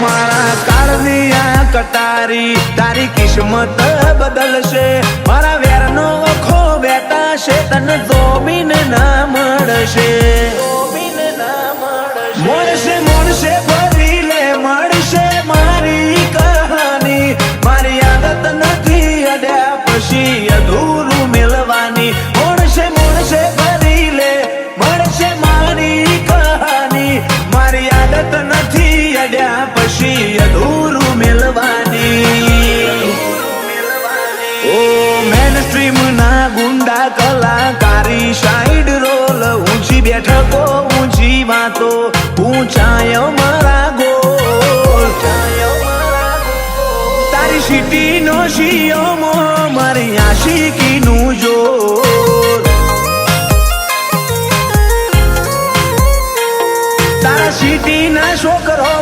મારા કાળની આ કટારી તારી કિસ્મત બદલશે મારા વેરનો ખો બેટા છે તને જોમીન ના મળશે મળશે મળશે ફરી લે મળશે મારી કહાની મારી આદત નથી અડ્યા પછી અધૂરું મિલવાની મળશે મળશે ફરી લે મળશે મારી કહાની મારી આદત નથી અડ્યા પછી અધૂરું મિલવાની ઓ મેન સ્ટ્રીમ ના ગુંડા કલાકારી સાઈડ રોલ ઊંચી બેઠકો ઊંચી વાતો ઊંચાયો મારા ગોલ તારી સિટી નો શિયોમો મારી આશિકી નું જોર તારા સિટી ના છોકરો